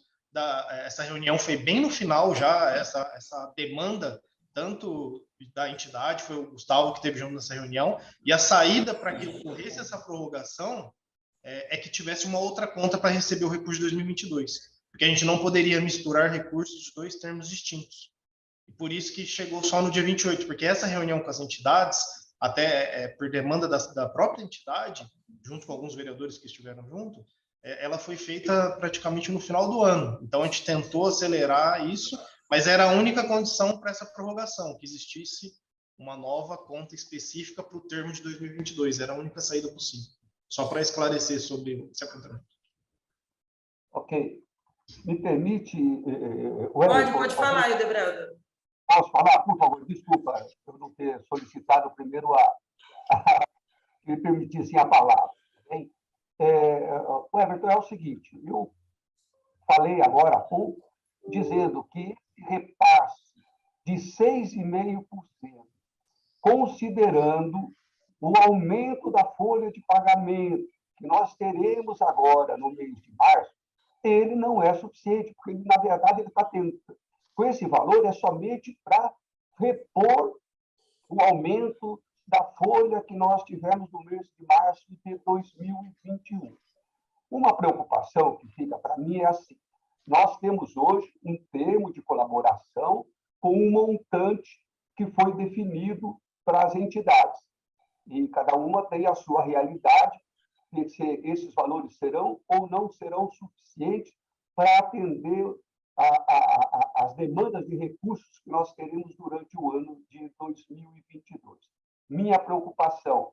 essa reunião foi bem no final já, essa demanda, tanto da entidade, foi o Gustavo que teve junto nessa reunião, e a saída para que ocorresse essa prorrogação é que tivesse uma outra conta para receber o recurso de 2022, porque a gente não poderia misturar recursos de dois termos distintos. E por isso que chegou só no dia 28, porque essa reunião com as entidades, até por demanda da própria entidade, junto com alguns vereadores que estiveram junto, ela foi feita praticamente no final do ano. Então, a gente tentou acelerar isso, mas era a única condição para essa prorrogação, que existisse uma nova conta específica para o termo de 2022. Era a única saída possível. Só para esclarecer sobre esse apontamento. Ok. Me permite... Pode falar, Hildebrando. Posso falar, por favor? Desculpa eu não ter solicitado primeiro que me permitissem a palavra. Bem? O Everton, é o seguinte, eu falei agora há pouco, dizendo que esse repasse de 6,5%, considerando o aumento da folha de pagamento que nós teremos agora no mês de março, ele não é suficiente, porque, na verdade, ele está tendo... Com esse valor, é somente para repor o aumento da folha que nós tivemos no mês de março de 2021. Uma preocupação que fica para mim é assim: nós temos hoje um termo de colaboração com um montante que foi definido para as entidades. E cada uma tem a sua realidade, se esses valores serão ou não serão suficientes para atender as demandas de recursos que nós teremos durante o ano de 2022. Minha preocupação: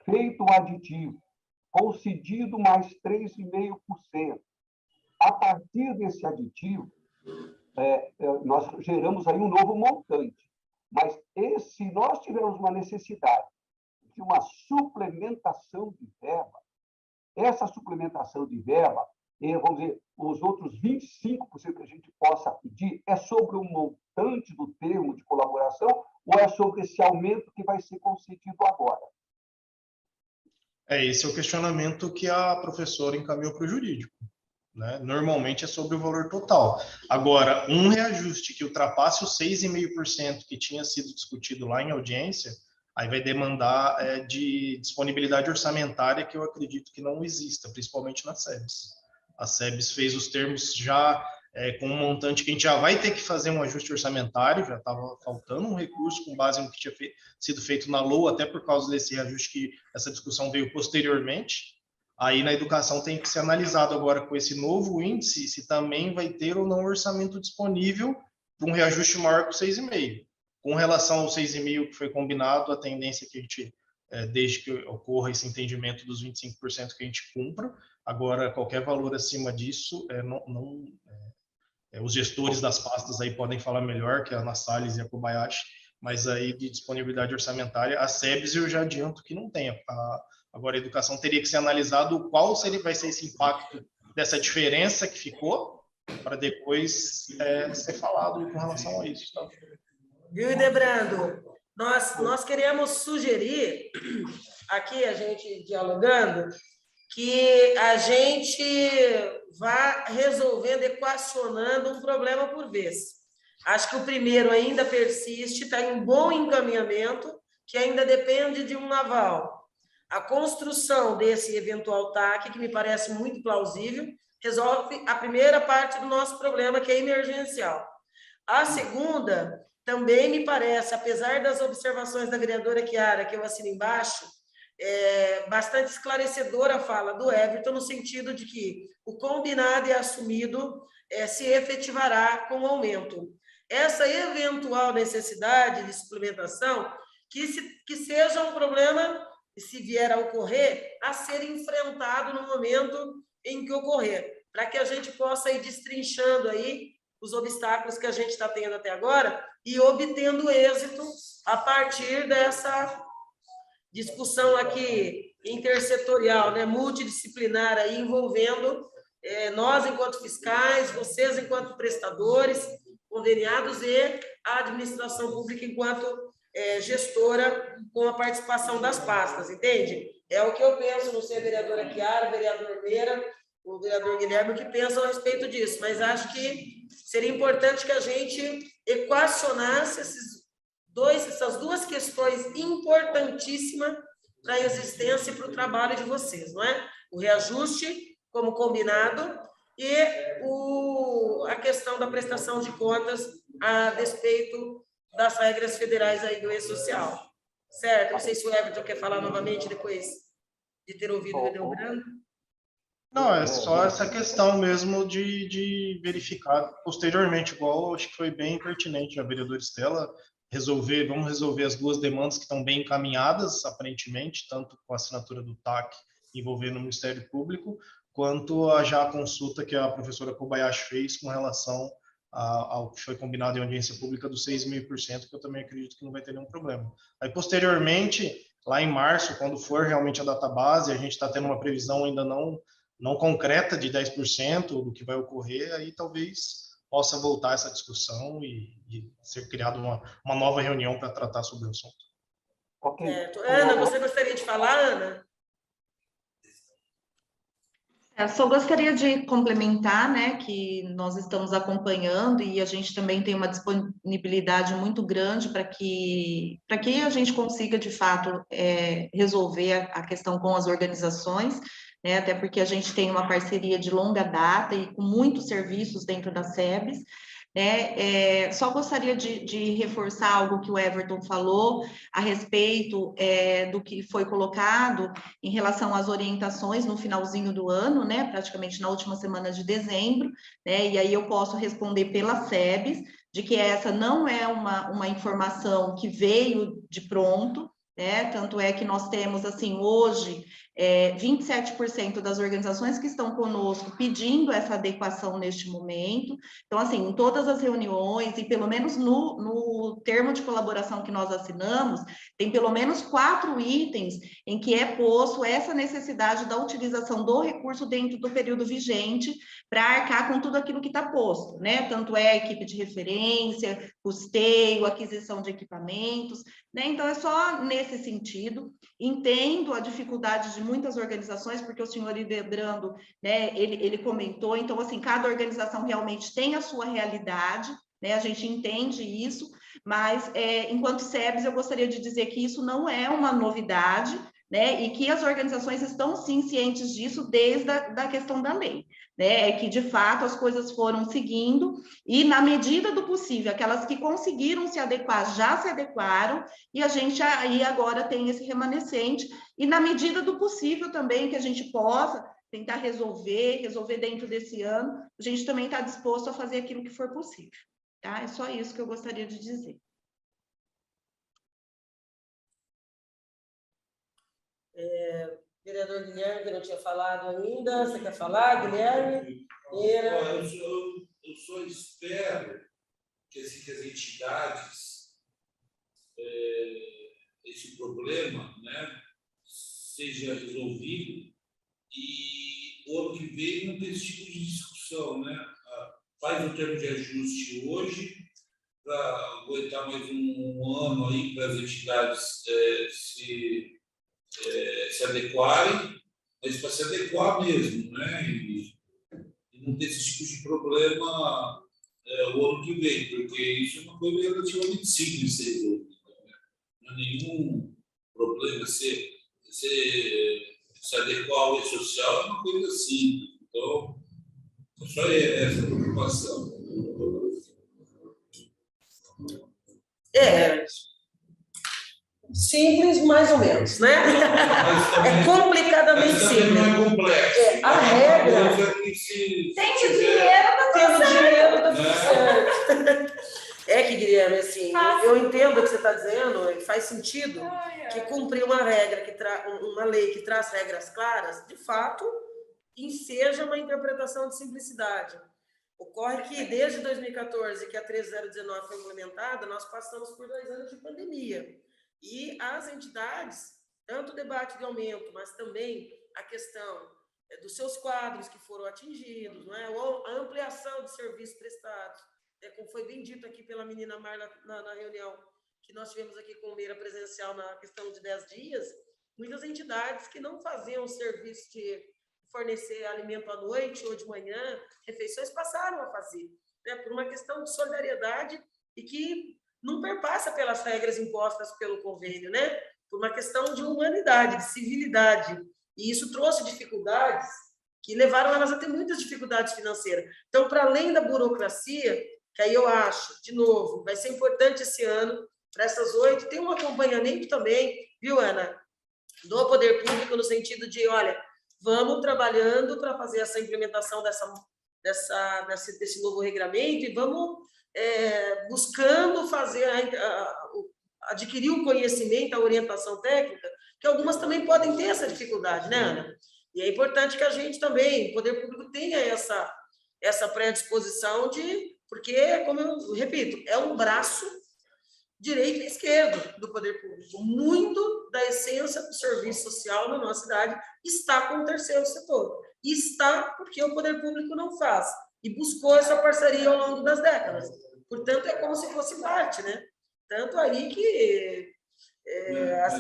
feito o aditivo, concedido mais 3,5%, a partir desse aditivo, nós geramos aí um novo montante. Mas se nós tivermos uma necessidade de uma suplementação de verba, essa suplementação de verba, vamos dizer, os outros 25% que a gente possa pedir, é sobre o montante do termo de colaboração ou é sobre esse aumento que vai ser concedido agora? Esse é o questionamento que a professora encaminhou para o jurídico, né? Normalmente é sobre o valor total. Agora, um reajuste que ultrapasse os 6,5% que tinha sido discutido lá em audiência, aí vai demandar de disponibilidade orçamentária, que eu acredito que não exista, principalmente na SEBS. A SEBS fez os termos já com um montante que a gente já vai ter que fazer um ajuste orçamentário, já estava faltando um recurso com base no que tinha sido feito na LOA, até por causa desse reajuste que essa discussão veio posteriormente. Aí na educação tem que ser analisado agora com esse novo índice, se também vai ter ou não orçamento disponível para um reajuste maior que o 6,5%. Com relação ao 6,5% que foi combinado, a tendência é que a gente, desde que ocorra esse entendimento dos 25% que a gente cumpra. Agora, qualquer valor acima disso, os gestores das pastas aí podem falar melhor, que é a Ana Salles e a Kobayashi, mas aí de disponibilidade orçamentária, a SEBS eu já adianto que não tem. Agora, a educação teria que ser analisado qual vai ser esse impacto dessa diferença que ficou, para depois ser falado com relação a isso. Tá? Viu, Hildebrando? Nós queremos sugerir, aqui a gente dialogando, que a gente vá resolvendo, equacionando um problema por vez. Acho que o primeiro ainda persiste, está em um bom encaminhamento, que ainda depende de um aval. A construção desse eventual TAC, que me parece muito plausível, resolve a primeira parte do nosso problema, que é emergencial. A segunda também me parece, apesar das observações da vereadora Chiara, que eu assino embaixo, bastante esclarecedora a fala do Everton, no sentido de que o combinado e assumido se efetivará com o aumento. Essa eventual necessidade de suplementação, que seja um problema, se vier a ocorrer, a ser enfrentado no momento em que ocorrer, para que a gente possa ir destrinchando aí os obstáculos que a gente está tendo até agora e obtendo êxito a partir dessa discussão aqui intersetorial, né, multidisciplinar, aí, envolvendo nós enquanto fiscais, vocês enquanto prestadores, conveniados e a administração pública enquanto gestora, com a participação das pastas, entende? É o que eu penso, não sei a vereadora Chiara, o vereador Meira, o vereador Guilherme, o que pensam a respeito disso, mas acho que seria importante que a gente equacionasse essas duas questões importantíssimas para a existência e para o trabalho de vocês, não é? O reajuste, como combinado, e a questão da prestação de contas a despeito das regras federais aí do E-Social. Certo? Não sei se o Everton quer falar novamente depois de ter ouvido o Redão Branco. Não, é só essa questão mesmo de verificar posteriormente, igual acho que foi bem pertinente a vereadora Estela, vamos resolver as duas demandas que estão bem encaminhadas, aparentemente, tanto com a assinatura do TAC envolvendo o Ministério Público, quanto já a consulta que a professora Kobayashi fez com relação ao que foi combinado em audiência pública dos 6.000%, que eu também acredito que não vai ter nenhum problema. Aí, posteriormente, lá em março, quando for realmente a database, a gente está tendo uma previsão ainda não concreta de 10% do que vai ocorrer, aí talvez possa voltar essa discussão e ser criada uma nova reunião para tratar sobre o assunto. Ok. Ana, você gostaria de falar, Ana? Eu só gostaria de complementar, né, que nós estamos acompanhando e a gente também tem uma disponibilidade muito grande para que a gente consiga, de fato, resolver a questão com as organizações, né, até porque a gente tem uma parceria de longa data e com muitos serviços dentro da SEBS, né? Só gostaria de reforçar algo que o Everton falou a respeito do que foi colocado em relação às orientações no finalzinho do ano, né? Praticamente na última semana de dezembro, né? E aí eu posso responder pela SEBS, de que essa não é uma informação que veio de pronto, né? Tanto é que nós temos, assim, hoje, 27% das organizações que estão conosco pedindo essa adequação neste momento. Então, assim, em todas as reuniões, e pelo menos no termo de colaboração que nós assinamos, tem pelo menos 4 itens em que é posto essa necessidade da utilização do recurso dentro do período vigente para arcar com tudo aquilo que está posto, né? Tanto é equipe de referência, custeio, aquisição de equipamentos, né? Então, é só nesse sentido. Entendo a dificuldade de muitas organizações, porque o senhor Idebrando, né, ele comentou, então, assim, cada organização realmente tem a sua realidade, né, a gente entende isso, mas, enquanto SEBS, eu gostaria de dizer que isso não é uma novidade, né, e que as organizações estão, sim, cientes disso desde a questão da lei, né, que, de fato, as coisas foram seguindo, e, na medida do possível, aquelas que conseguiram se adequar, já se adequaram, e a gente aí agora tem esse remanescente, e na medida do possível também que a gente possa tentar resolver dentro desse ano, a gente também está disposto a fazer aquilo que for possível, tá? É só isso que eu gostaria de dizer. Vereador Guilherme, que não tinha falado ainda, você quer falar, Guilherme? Eu só espero que as entidades, esse problema, né, seja resolvido e o ano que vem não ter esse tipo de discussão, né? Faz o termo de ajuste hoje para aguentar mais um ano aí para as entidades se adequarem, mas para se adequar mesmo, né? E não ter esse tipo de problema o ano que vem, porque isso é uma coisa relativamente simples de ser resolvida, né? Não é nenhum problema se adequar ao E-Social, é uma coisa simples. Então, só essa preocupação. Simples, mais ou menos, né? É complicadamente simples. Não é complexo. A regra... Tem dinheiro, tendo dinheiro, tá tudo certo. Que, Guilherme, assim, eu entendo o que você está dizendo, faz sentido que cumprir uma regra, uma lei que traz regras claras, de fato, enseja uma interpretação de simplicidade. Ocorre que, desde 2014, que a 13019 foi implementada, nós passamos por 2 anos de pandemia. E as entidades, tanto o debate de aumento, mas também a questão dos seus quadros que foram atingidos, não é? Ou a ampliação de serviços prestados, como foi bem dito aqui pela menina Marla na reunião que nós tivemos aqui com o Meira presencial na questão de 10 dias, muitas entidades que não faziam o serviço de fornecer alimento à noite ou de manhã, refeições, passaram a fazer, né, por uma questão de solidariedade e que não perpassa pelas regras impostas pelo convênio, né, por uma questão de humanidade, de civilidade. E isso trouxe dificuldades que levaram elas a ter muitas dificuldades financeiras. Então, para além da burocracia, que aí eu acho, de novo, vai ser importante esse ano, para essas 8, tem um acompanhamento também, viu, Ana, do poder público, no sentido de, olha, vamos trabalhando para fazer essa implementação desse novo regramento e vamos buscando fazer, adquirir o conhecimento, a orientação técnica, que algumas também podem ter essa dificuldade, né, Ana? E é importante que a gente também, o poder público, tenha essa predisposição porque, como eu repito, é um braço direito e esquerdo do poder público. Muito da essência do serviço social na nossa cidade está com o terceiro setor. E está porque o poder público não faz. E buscou essa parceria ao longo das décadas. Portanto, é como se fosse parte, né? Tanto aí que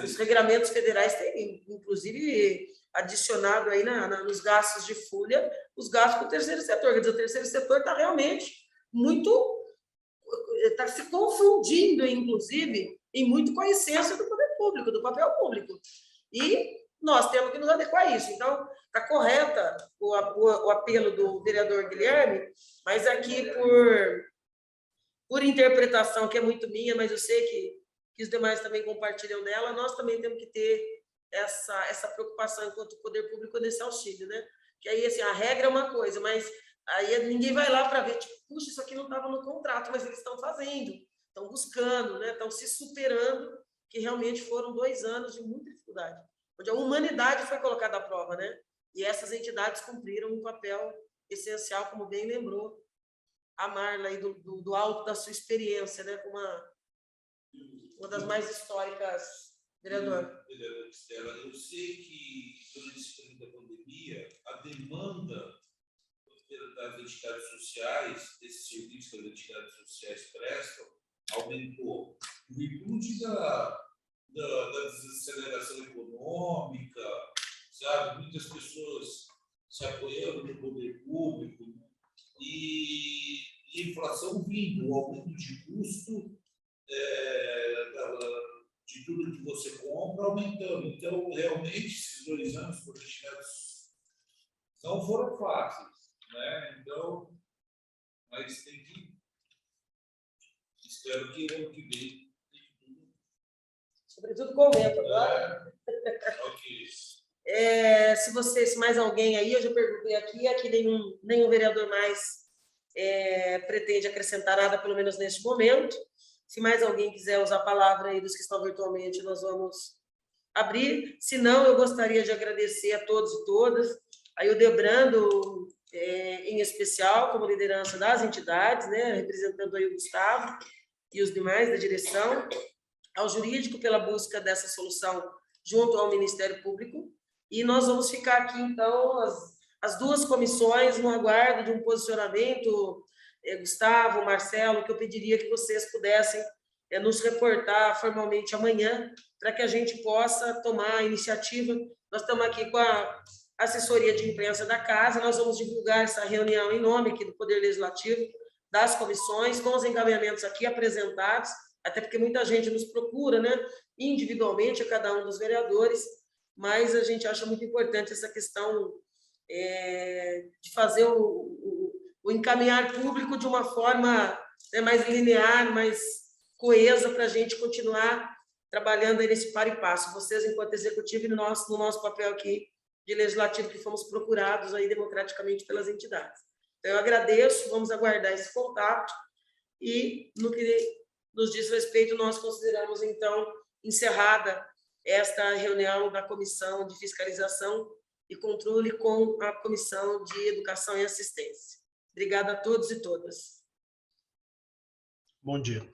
os regramentos federais têm, inclusive, adicionado aí nos gastos de folha, os gastos com o terceiro setor. Quer dizer, o terceiro setor está realmente está se confundindo, inclusive, em muito com a essência do poder público, do papel público. E nós temos que nos adequar a isso. Então, está correta o apelo do vereador Guilherme, mas aqui, por interpretação, que é muito minha, mas eu sei que os demais também compartilham dela, nós também temos que ter essa preocupação enquanto poder público nesse auxílio, né? Que aí, assim, a regra é uma coisa, mas aí ninguém vai lá para ver, tipo, puxa, isso aqui não estava no contrato, mas eles estão fazendo, estão buscando, né? Estão se superando, que realmente foram 2 anos de muita dificuldade, onde a humanidade foi colocada à prova, né? E essas entidades cumpriram um papel essencial, como bem lembrou a Marla, aí do alto da sua experiência, né? Como uma das mais históricas, vereador. Vereadora Estela, eu sei que, durante esse período da pandemia, a demanda das entidades sociais, desse serviço que as entidades sociais prestam, aumentou. Em virtude da desaceleração econômica, sabe? Muitas pessoas se apoiando no poder público, né? E inflação vindo, o aumento de custo de tudo que você compra aumentando. Então, realmente, esses 2 anos para os entidades não foram fáceis, né? Então, mas tem que... Espero que o ano que vem... Sobretudo com o aumento agora. Ok. Se mais alguém aí, eu já perguntei aqui nenhum vereador mais pretende acrescentar nada, pelo menos neste momento. Se mais alguém quiser usar a palavra aí dos que estão virtualmente, nós vamos abrir. Se não, eu gostaria de agradecer a todos e todas. Aí o Debrando, em especial, como liderança das entidades, né, representando aí o Gustavo e os demais da direção, ao jurídico pela busca dessa solução junto ao Ministério Público. E nós vamos ficar aqui, então, as 2 comissões no aguardo de um posicionamento, Gustavo, Marcelo, que eu pediria que vocês pudessem nos reportar formalmente amanhã, para que a gente possa tomar a iniciativa. Nós estamos aqui com a assessoria de imprensa da casa, nós vamos divulgar essa reunião em nome aqui do Poder Legislativo, das comissões, com os encaminhamentos aqui apresentados, até porque muita gente nos procura, né, individualmente, a cada um dos vereadores, mas a gente acha muito importante essa questão de fazer o encaminhar público de uma forma mais linear, mais coesa, para a gente continuar trabalhando aí nesse par e passo. Vocês, enquanto executivo, e no nosso papel aqui de legislativo, que fomos procurados aí democraticamente pelas entidades. Então, eu agradeço, vamos aguardar esse contato e, no que nos diz respeito, nós consideramos, então, encerrada esta reunião da Comissão de Fiscalização e Controle com a Comissão de Educação e Assistência. Obrigada a todos e todas. Bom dia.